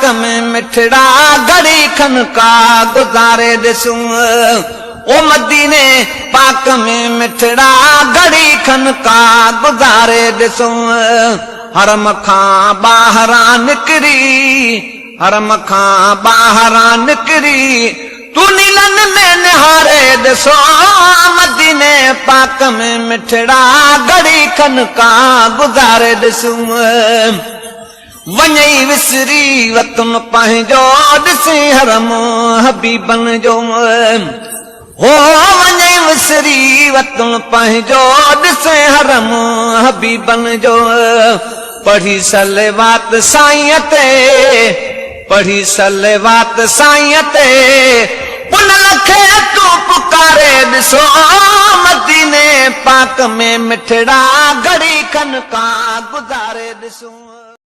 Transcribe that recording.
पाक में मिठड़ा घड़ी खन का गुजारे ॾिसूं ओ मदीने पाक में मिठड़ा घड़ी खन का गुजारे ॾिसूं हरम खां ॿाहिरां निकिरी हरम खां ॿाहिरां निकिरी तू नीलन में निहारे ॾिसो मदीने पाक में मिठड़ा घड़ी खन का गुजारे ॾिसूं वञई विसरी वतन पंहिंजो ॾिसी हरम हबीबन जो हो वञई विसरी वतन पंहिंजो ॾिसे हरम हबीबन जो पढ़ी सलवात साईं ते पढ़ी सलवात साईं ते पुन लखे तू पुकारे ॾिसो मदीने पाक में मिठड़ा घड़ी खन का गुजारे ॾिसूं।